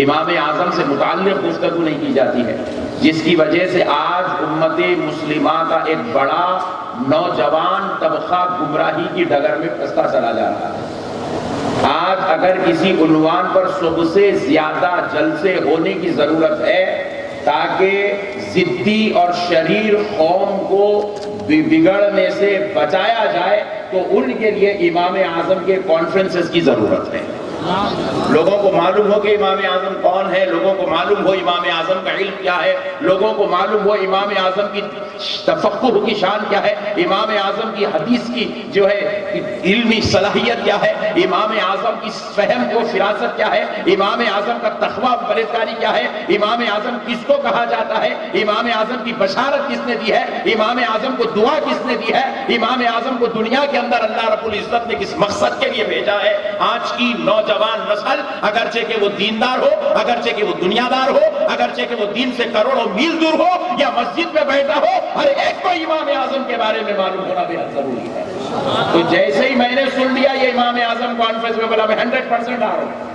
امام اعظم سے متعلق گفتگو نہیں کی جاتی ہے، جس کی وجہ سے آج امت مسلمہ کا ایک بڑا نوجوان طبقہ گمراہی کی ڈگر میں پھنستا چلا جا رہا ہے۔ آج اگر کسی عنوان پر سب سے زیادہ جلسے ہونے کی ضرورت ہے تاکہ ضدی اور شریر قوم کو بگڑنے سے بچایا جائے تو ان کے لیے امام اعظم کے کانفرنسز کی ضرورت ہے۔ لوگوں کو معلوم ہو کہ امام اعظم کون ہے، لوگوں کو معلوم ہو امام اعظم کا علم کیا ہے، لوگوں کو معلوم ہو امام اعظم کی تفقہ کی شان کیا ہے، امام اعظم کی حدیث کی جو ہے علمی صلاحیت کیا ہے، امام اعظم کی فہم و فراست کیا ہے، امام اعظم کا تقویٰ و پرہیزگاری کیا ہے، امام اعظم کس کو کہا جاتا ہے، امام اعظم کی بشارت کس نے دی ہے، امام اعظم کو دعا کس نے دی ہے، امام اعظم کو دنیا کے اندر اللہ رب العزت نے کس مقصد کے لیے بھیجا ہے۔ آج کی نوجوان نسل اگرچہ کہ وہ دیندار ہو، اگرچہ کہ وہ دنیا دار ہو، اگرچہ کہ وہ دین سے کروڑوں میل دور ہو یا مسجد میں بیٹھا ہو، ہر ایک کو امام اعظم کے بارے میں معلوم ہونا بے حد ضروری ہے۔ تو جیسے ہی میں نے سن لیا یہ امام اعظم کانفرنس میں بولا میں 100% آ رہا ہوں۔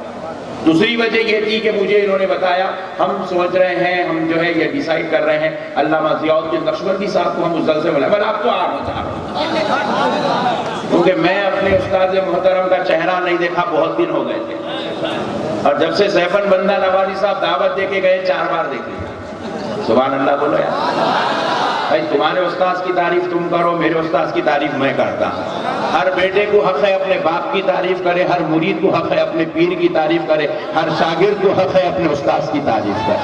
دوسری وجہ یہ تھی کہ مجھے انہوں نے بتایا ہم سوچ رہے ہیں، ہم جو ہے یہ ڈیسائیڈ کر رہے ہیں علامہ ضیاء الدین نقشبندی صاحب کو ہم اس جلسے میں بولا آپ تو آ رہا ہوں، کیونکہ میں اپنے استاد محترم کا چہرہ نہیں دیکھا بہت دن ہو گئے تھے، اور جب سے سیفن بندہ نوازی صاحب دعوت دے کے گئے 4 بار دیکھ لیا۔ سبحان اللہ بولو یار۔ بھائی تمہارے استاذ کی تعریف تم کرو، میرے استاذ کی تعریف میں کرتا ہوں۔ ہر بیٹے کو حق ہے اپنے باپ کی تعریف کرے، ہر مرید کو حق ہے اپنے پیر کی تعریف کرے، ہر شاگرد کو حق ہے اپنے استاذ کی تعریف کرے۔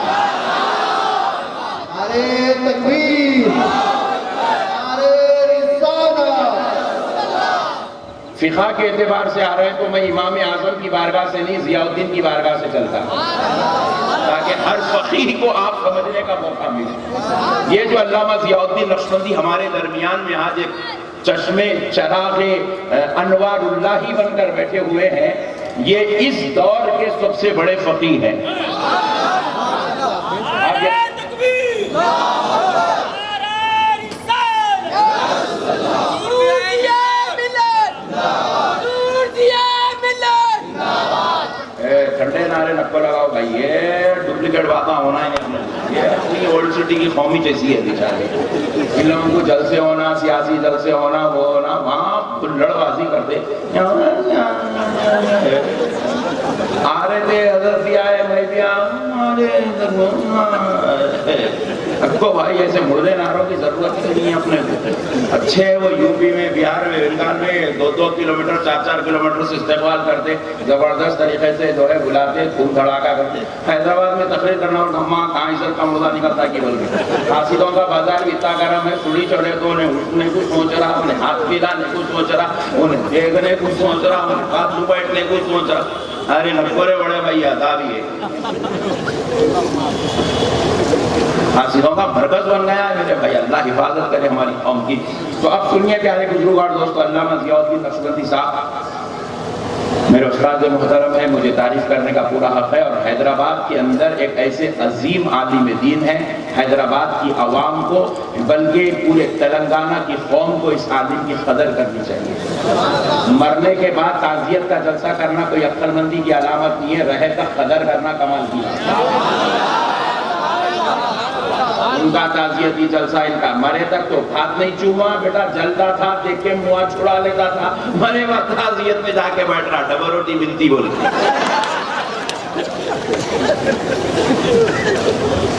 نعرہ تکبیر، نعرہ رسالت۔ فقہ کے اعتبار سے آ رہے ہیں تو میں امام اعظم کی بارگاہ سے نہیں ضیاء الدین کی بارگاہ سے چلتا تاکہ ہر فقیہ کو آپ سمجھنے کا موقع ملے۔ یہ جو علامہ ضیاء الدین نقشبندی ہمارے درمیان میں آج ایک چشمے چراغ انوار اللہ بن کر بیٹھے ہوئے ہیں، یہ اس دور کے سب سے بڑے فقیہ ہیں۔ ٹھنڈے نعرے نکو لگاؤ بھائی، یہ ڈپلیکیٹ باتاں ہونا ہی نہیں، یہ اپنی اولڈ سٹی کی قومی جیسی ہے بیچارے۔ ان لوگوں کو جلسے ہونا، سیاسی جلسے ہونا، وہ ہونا، وہاں لڑ بازی کرتے آ رہے تھے، حضرت بھی آئے، میں بھی اب کو بھائی ایسے مردے نعروں کی ضرورت نہیں ہے اپنے کو۔ اچھے وہ یو پی میں، بہار میں، بنگال میں 2-2 کلومیٹر 4-4 کلومیٹر سے استقبال کرتے، زبردست طریقے سے جو ہے بلاتے، دھوم دھڑاکا کرتے۔ حیدرآباد میں تقریر کرنا اور دھما کہاں عزت کا مردہ نکلتا کی بول کے حاسدوں کا بازار بھی اتنا گرم ہے، سڑی چڑھے تو انہیں اٹھنے کو سوچ رہا، انہیں ہاتھ پھیلانے کو سوچ رہا، انہیں دیکھنے کو سوچ رہا، انہیں ہاتھ لپیٹنے کو سوچ رہا۔ ارے نکورے بڑے بھائی ادا بھی ہے، حاسدوں کا مرکز بن گیا ہے میرے بھائی۔ اللہ حفاظت کرے ہماری قوم کی۔ تو اب سنیے پیارے بزرگوار دوستو، علامہ ضیاء الدین نقشبندی صاحب میرے استاد محترم ہے، مجھے تعریف کرنے کا پورا حق ہے، اور حیدرآباد کے اندر ایک ایسے عظیم عالم دین ہیں، حیدرآباد کی عوام کو بلکہ پورے تلنگانہ کی قوم کو اس عالم کی قدر کرنی چاہیے۔ مرنے کے بعد تعزیت کا جلسہ کرنا کوئی عقل مندی کی علامت نہیں ہے، رہے تک قدر کرنا کمال کی ہے۔ ان کا تعزیتی جلسہ، ان کا مرے تک تو ہاتھ نہیں چوما، بیٹا جلتا تھا دیکھ کے منہ چھڑا لیتا تھا، مرے وقت تعزیت میں جا کے بیٹھ رہا، ڈبل روٹی ملتی بول کے۔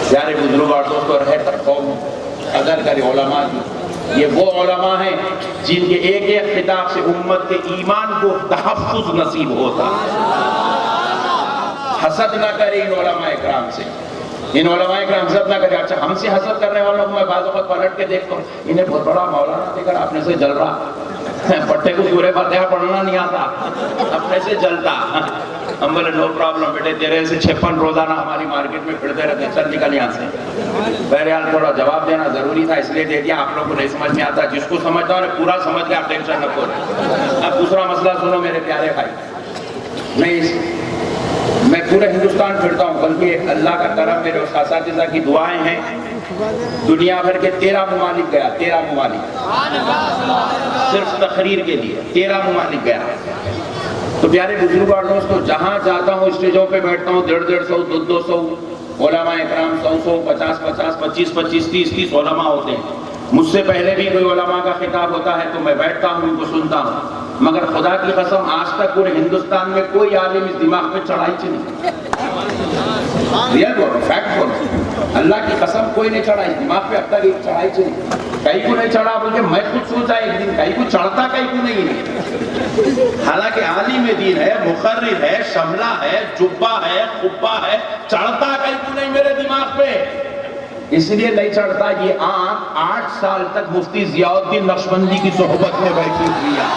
پیارے بزرگ اور دوستوں، رہے تک قوم قدر کرے علماء کی۔ یہ وہ علماء ہیں جن کے ایک ایک خطاب سے امت کے ایمان کو تحفظ نصیب ہوتا۔ حسد نہ کرے ان علماء اکرام سے، ان علماء اکرام حسد نہ کرے۔ اچھا ہم سے حسد کرنے والوں کو میں بعض اوقات پلٹ کے دیکھتا ہوں، انہیں بہت بڑا مولانا دیکھ کر اپنے سے جل رہا، پٹھے کو سورہ فاتحہ پڑھنا نہیں آتا، اپنے سے جلتا۔ ہم بولے نو پرابلم بیٹے، تیرے سے 56 روزانہ ہماری مارکیٹ میں پھرتے رہتے، چل نکل یہاں سے۔ بہرحال تھوڑا جواب دینا ضروری تھا، اس لیے دے دیا۔ آپ لوگوں کو نہیں سمجھ میں آتا، جس کو سمجھتا ہوں پورا سمجھ گیا، آپ ٹینشن نہ کریں۔ اب دوسرا مسئلہ سنو میرے پیارے بھائی، میں پورے ہندوستان پھرتا ہوں، بلکہ اللہ کا کرم میرے اساتذہ کی دعائیں ہیں، دنیا بھر کے 13 ممالک گیا، 13 ممالک صرف تقریر کے لیے 13 ممالک گیا۔ تو پیارے بزرگ اور دوستوں، جہاں جاتا ہوں اسٹیجوں پہ بیٹھتا ہوں 150 200 علماء اکرام، 100 50 25 30 علماء ہوتے ہیں۔ مجھ سے پہلے بھی کوئی علماء کا خطاب ہوتا ہے تو میں بیٹھتا ہوں، ان کو سنتا ہوں، مگر خدا کی قسم آج تک پورے ہندوستان میں کوئی عالم اس دماغ پہ چڑھائی نہیں، ریئل بول فیکٹ بول، اللہ کی قسم کوئی نہیں چڑھا اس دماغ پہ اب تک ایک چڑھائی نہیں، کہیں کو نہیں چڑھا بول کے میں خود سوچا ایک دن کہیں کو چڑھتا کہیں کو نہیں ہے، حالانکہ عالم دین ہے، مقرر ہے، شملہ ہے، جبہ ہے، خبہ ہے، چڑھتا کہیں کو نہیں میرے دماغ پہ، اس لیے نہیں چڑھتا۔ یہ آنکھ 8 سال تک مفتی ضیاء الدین نقشبندی کی صحبت میں بیٹھی ہوئی ہے،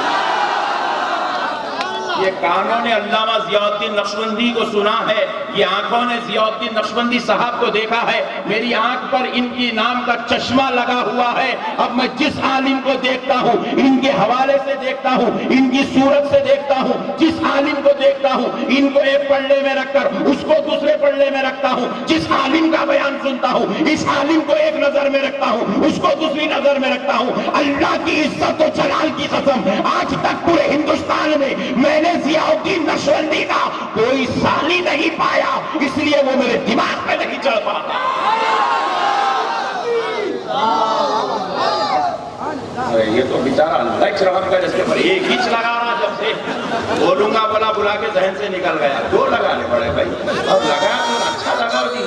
یہ کانوں نے علامہ ضیاء الدین نقشبندی کو سنا ہے، یہ آنکھوں نے ضیاء الدین نقشبندی صاحب کو دیکھا ہے، میری آنکھ پر ان کی نام کا چشمہ لگا ہوا ہے، اب میں جس عالم کو دیکھتا ہوں ان کے حوالے سے دیکھتا ہوں، ان کی صورت سے دیکھتا ہوں، جس عالم کو دیکھتا ہوں ان کو ایک پلڑے میں رکھ کر اس کو دوسرے پلڑے میں رکھتا ہوں، جس عالم کا بیان سنتا ہوں اس عالم کو ایک نظر میں رکھتا ہوں، اس کو دوسری نظر میں رکھتا ہوں۔ اللہ کی عزت و جلال کی قسم آج تک پورے ہندوستان میں نے ضیاء الدین نقشبندی کا کوئی سالی نہیں پایا، اس لیے وہ میرے دماغ پہ نہیں چڑھ پاتا۔ یہ تو بیچارہ لیکچ رہا کا جس کے پر ایک ہیچ لگا رہا، جب سے بولوں گا بولا بلا کے ذہن سے نکل گیا، دو لگانے پڑے بھائی، اب لگا تو اچھا لگا جی،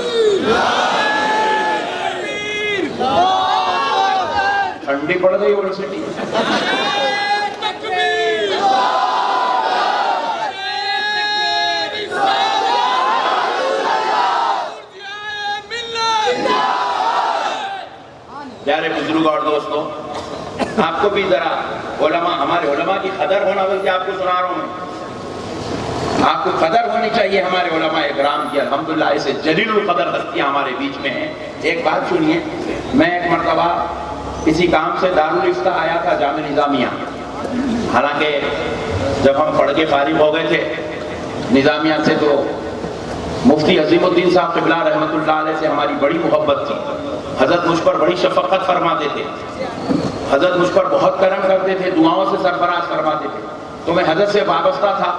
ٹھنڈی پڑ گئی یونیورسٹی۔ پیارے بزرگ اور دوستوں، آپ کو بھی ذرا علماء، ہمارے علماء کی قدر ہونا بلکہ آپ کو سنا رہا ہوں میں، آپ کو قدر ہونی چاہیے ہمارے علماء اکرام کی، الحمدللہ ایسے جلیل القدر ہستیاں ہمارے بیچ میں ہیں۔ ایک بات سنیے، میں ایک مرتبہ کسی کام سے دارالفتاء آیا تھا جامعہ نظامیہ، حالانکہ جب ہم پڑھ کے فارغ ہو گئے تھے نظامیہ سے تو مفتی عظیم الدین صاحب قبلہ رحمۃ اللہ علیہ سے ہماری بڑی محبت تھی، حضرت مجھ پر بڑی شفقت فرماتے تھے، حضرت مجھ پر بہت کرم کرتے تھے، دعاؤں سے سرفراز فرماتے تھے، تو میں حضرت سے وابستہ تھا،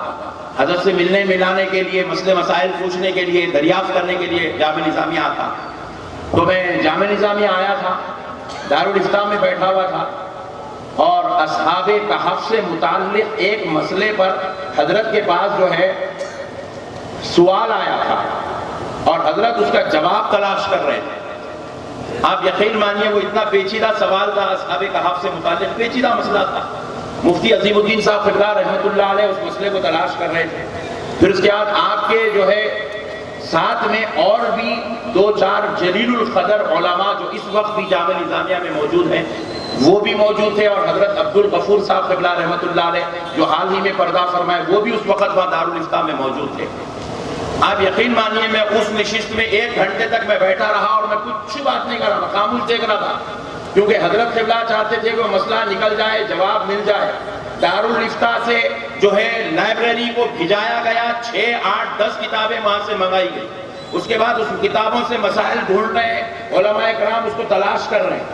حضرت سے ملنے ملانے کے لیے، مسئلے مسائل پوچھنے کے لیے، دریافت کرنے کے لیے جامعہ نظامیہ آتا۔ تو میں جامعہ نظامیہ آیا تھا، دارالفتاء میں بیٹھا ہوا تھا، اور اصحاب کہف سے متعلق ایک مسئلے پر حضرت کے پاس جو ہے سوال آیا تھا اور حضرت اس کا جواب تلاش کر رہے تھے۔ آپ یقین مانیے وہ اتنا پیچیدہ سوال تھا، اصحاب کہف سے متعلق پیچیدہ مسئلہ تھا، مفتی عظیم الدین صاحب قبلہ رحمۃ اللہ علیہ اس مسئلے کو تلاش کر رہے تھے۔ پھر اس کے بعد آپ کے جو ہے ساتھ میں اور بھی 2-4 جلیل القدر علماء جو اس وقت بھی جامعہ نظامیہ میں موجود ہیں وہ بھی موجود تھے، اور حضرت عبدالغفور صاحب قبلہ رحمۃ اللہ علیہ جو حال ہی میں پردہ فرمائے وہ بھی اس وقت وہاں دارالفتاء میں موجود تھے۔ آپ یقین مانیے میں اس نشست میں 1 گھنٹے تک میں بیٹھا رہا اور میں کچھ بات نہیں کر رہا، خاموش دیکھ رہا تھا، کیونکہ حضرت قبلہ چاہتے تھے کہ وہ مسئلہ نکل جائے، جواب مل جائے۔ دارالفتاء سے جو ہے لائبریری کو بھیجایا گیا، 6 8 10 کتابیں وہاں سے منگائی گئی، اس کے بعد اس کتابوں سے مسائل ڈھونڈ رہے ہیں، علماء کرام اس کو تلاش کر رہے ہیں،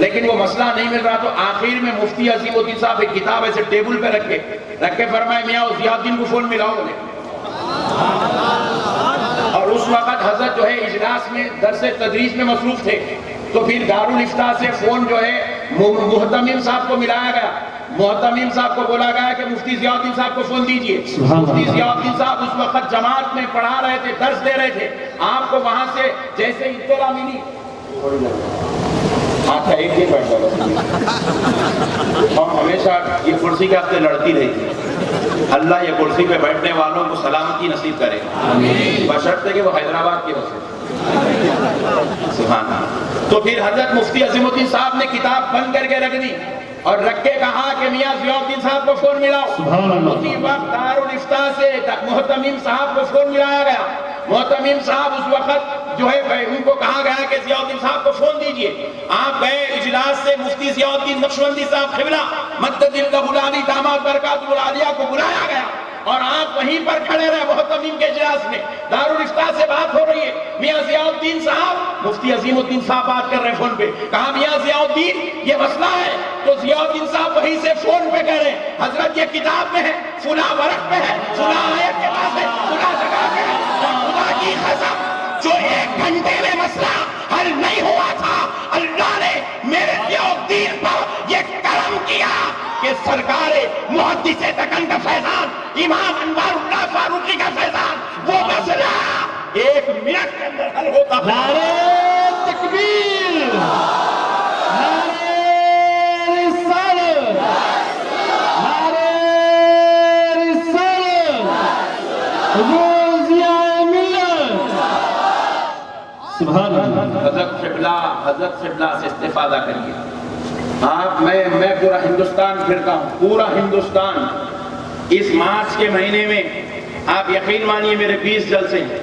لیکن وہ مسئلہ نہیں مل رہا۔ تو آخر میں مفتی عظیم الدین صاحب ایک کتاب ایسے ٹیبل پہ رکھ کے فرمائے میاں ضیاء الدین کو فون ملاؤ بولے، اور اس وقت حضرت جو ہے اجلاس میں درس تدریس میں مصروف تھے، تو پھر دارالفتاء سے فون جو ہے محتمم صاحب کو ملایا گیا، محتمم صاحب کو بولا گیا کہ مفتی ضیاء الدین صاحب کو فون دیجئے۔ مفتی ضیاء الدین صاحب اس وقت جماعت میں پڑھا رہے تھے، درس دے رہے تھے، آپ کو وہاں سے جیسے اطلاع ملی، ایک ہی بیٹھ جاؤ، ہم ہمیشہ یہ کرسی کے ہفتے لڑتی رہی تھی، اللہ یہ کرسی پہ بیٹھنے والوں کو سلامتی نصیب کرے، بشرطے کہ وہ حیدرآباد کے وقت۔ سبحان اللہ۔ تو پھر حضرت مفتی عظیم الدین صاحب نے کتاب بند کر کے رکھ دی اور رکھ کے کہا کہ میاں ضیاء الدین صاحب کو فون ملاؤ۔ اسی وقت دارالفتاء سے محتمم صاحب کو فون ملایا گیا، محتمم صاحب اس وقت جو ہے ان کو کہا گیا کہ ضیاء الدین صاحب کو فون دیجئے۔ آپ گئے اجلاس سے، مفتی ضیاء الدین نقشبندی صاحب قبلہ مدد العالی داماد برکاتہ العالیہ کو بلایا گیا، اور آپ وہیں پر کھڑے رہے محتمم کے اجلاس میں، دارالفتاء سے بات ہو رہی ہے، میاں ضیاء الدین صاحب، مفتی عظیم الدین صاحب بات کر رہے ہیں فون پہ، کہا میاں ضیاء الدین یہ مسئلہ ہے، تو ضیاء الدین صاحب وہیں سے فون پہ کہہ رہے ہیں حضرت یہ کتاب میں ہے، فلاں ورق پہ ہے، فلاں آیت کے پاس ہے، فلاں جگہ پہ ہے۔ خدا کی قسم جو 1 گھنٹے میں مسئلہ حل نہیں ہوا تھا، اللہ نے میرے ضیاء الدین پر یہ کرم کیا کہ سرکار محدث دکن کا فیضان، امام انوار اللہ فاروقی کا فیضان، وہ مسئلہ 1 منٹ کے اندر حل ہوتا ہے۔ نعرہ تکبیر، نعرہ رسالت، نعرہ رسالت، حضور ضیاء ملت، سبحان اللہ۔ حضرت قبلہ سے استفادہ کریے آپ۔ میں پورا ہندوستان پھرتا ہوں، پورا ہندوستان۔ اس مارچ کے مہینے میں آپ یقین مانیے میرے 20 جلسے ہیں،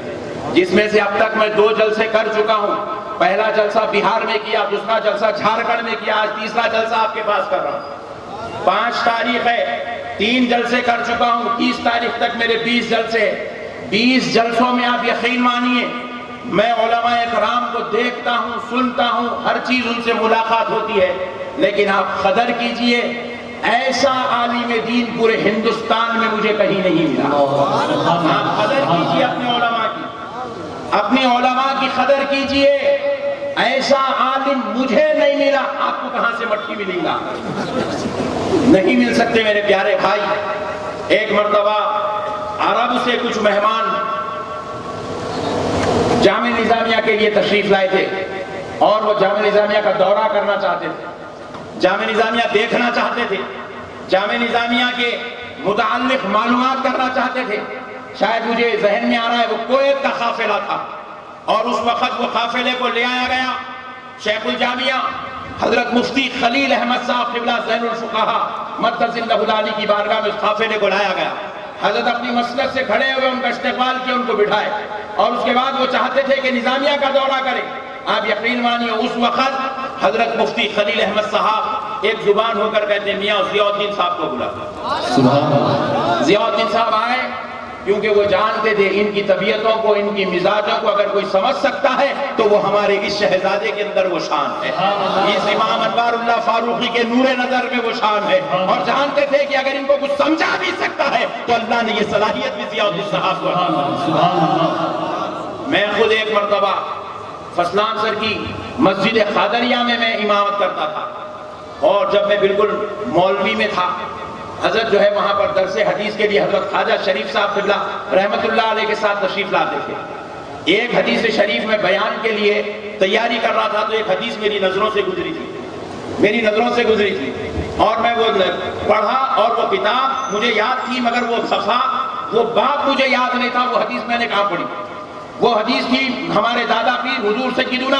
جس میں سے اب تک میں 2 جلسے کر چکا ہوں۔ پہلا جلسہ بہار میں کیا، دوسرا جلسہ جھارکھنڈ میں کیا، آج تیسرا جلسہ آپ کے پاس کر رہا ہوں۔ 5 تاریخ ہے، 3 جلسے کر چکا ہوں، 30 تاریخ تک میرے 20 جلسے ہیں۔ 20 جلسوں میں آپ یقین مانیے میں علماء کرام کو دیکھتا ہوں، سنتا ہوں، ہر چیز ان سے ملاقات ہوتی ہے، لیکن آپ قدر کیجئے ایسا عالم دین پورے ہندوستان میں مجھے کہیں نہیں ملا۔ آپ قدر کیجئے اپنے علماء کی، اپنی علماء کی قدر کیجئے، ایسا عالم مجھے نہیں ملا، آپ کو کہاں سے مٹھی ملے گا؟ نہیں مل سکتے میرے پیارے بھائی۔ ایک مرتبہ عرب سے کچھ مہمان جامع نظامیہ کے لیے تشریف لائے تھے اور وہ جامع نظامیہ کا دورہ کرنا چاہتے تھے، جامع نظامیہ دیکھنا چاہتے تھے، جامع نظامیہ کے متعلق معلومات کرنا چاہتے تھے۔ شاید مجھے ذہن میں آ رہا ہے وہ کویت کا قافلہ تھا اور اس وقت وہ قافلے کو لے آیا گیا۔ شیخ الجامعہ حضرت مفتی خلیل احمد صاحب قبلہ زین الفقہا مدد اللہ العالی کی بارگاہ میں اس قافلے کو لایا گیا۔ حضرت اپنی مسلک سے کھڑے ہوئے ان کا استقبال کیا، ان کو بٹھائے اور اس کے بعد وہ چاہتے تھے کہ نظامیہ کا دورہ کرے۔ آپ یقین مانیے اس وقت حضرت مفتی خلیل احمد صاحب ایک زبان ہو کر کہتے ہیں میاں ضیاء الدین صاحب کو بلا۔ ضیاء الدین صاحب آئے کیونکہ وہ جانتے تھے ان کی طبیعتوں کو، ان کی مزاجوں کو اگر کوئی سمجھ سکتا ہے تو وہ ہمارے اس شہزادے کے اندر وہ شان ہے، اس امام انوار اللہ فاروقی کے نور نظر میں وہ شان ہے، اور جانتے تھے کہ اگر ان کو کچھ سمجھا بھی سکتا ہے تو اللہ نے یہ صلاحیت بھی ضیاء الدین صاحب کو عطا کی۔ میں خود ایک مرتبہ فسلان سر کی مسجد قادریہ میں امامت کرتا تھا، اور جب میں بالکل مولوی میں تھا، حضرت جو ہے وہاں پر درس حدیث کے لیے حضرت خواجہ شریف صاحب قبلہ رحمت اللہ علیہ کے ساتھ تشریف لاتے تھے۔ ایک حدیث شریف میں بیان کے لیے تیاری کر رہا تھا تو ایک حدیث میری نظروں سے گزری تھی اور میں وہ پڑھا، اور وہ کتاب مجھے یاد تھی مگر وہ صفحہ، وہ باب مجھے یاد نہیں تھا، وہ حدیث میں نے کہاں پڑھی۔ وہ حدیث تھی ہمارے دادا پیر حضور سیدنا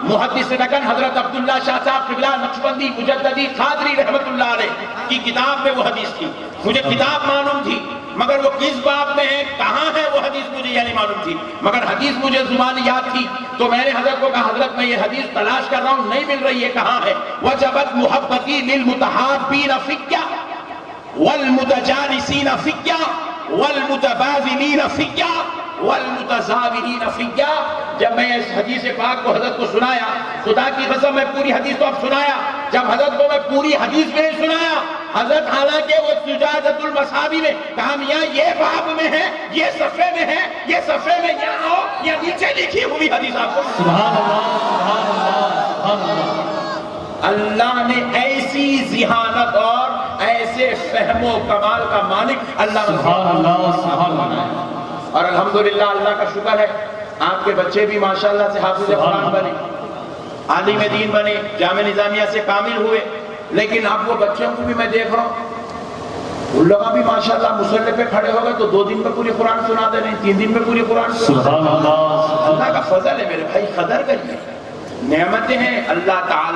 محدث دکن حضرت عبداللہ شاہ صاحب قبلہ نقشبندی مجددی قادری رحمت اللہ علیہ کی کتاب میں وہ حدیث تھی۔ مجھے کتاب معلوم تھی مگر وہ کس باب میں ہے، کہاں ہے وہ حدیث مجھے یہ نہیں معلوم تھی، مگر حدیث مجھے زبان یاد تھی۔ تو میں نے حضرت کو کہا حضرت میں یہ حدیث تلاش کر رہا ہوں، نہیں مل رہی ہے، کہاں ہے؟ وجبت محبتی للمتحابین فکیا والمتجالسین فکیا والمتبادلین فکیا والمتزاورین فکیا۔ جب میں اس حدیث پاک کو حضرت کو سنایا، خدا کی قسم میں پوری حدیث تو اب سنایا، جب حضرت کو میں پوری حدیث میں سنایا، حضرت حالانکہ وہ سجادۃ المصابی میں کہا میاں یہ باب میں ہے، یہ صفحے میں ہے، یہ صفحے میں یہاں ہو، یا نیچے لکھی ہوئی حدیث آپ کو۔ سبحان اللہ، سبحان اللہ، سبحان اللہ۔ اللہ نے ایسی ذہانت اور ایسے فہم و کمال کا مالک اللہ سبحان اللہ، سبحان اللہ۔ اور الحمدللہ اللہ کا شکر ہے آپ کے بچے بھی ماشاءاللہ سے حافظ قرآن بنے، عالم دین بنے، جامع نظامیہ سے کامل ہوئے، لیکن اب وہ بچوں کو بھی میں دیکھ رہا ہوں ان لوگ بھی ماشاءاللہ مصلی پہ کھڑے ہو گئے تو 2 دن میں پوری قرآن سنا دے رہے ہیں، 3 دن میں پوری قرآن سنا دے رہے ہیں۔ سبحان اللہ، اللہ کا فضل ہے میرے بھائی، قدر کریے، نعمتیں ہیں اللہ تعالی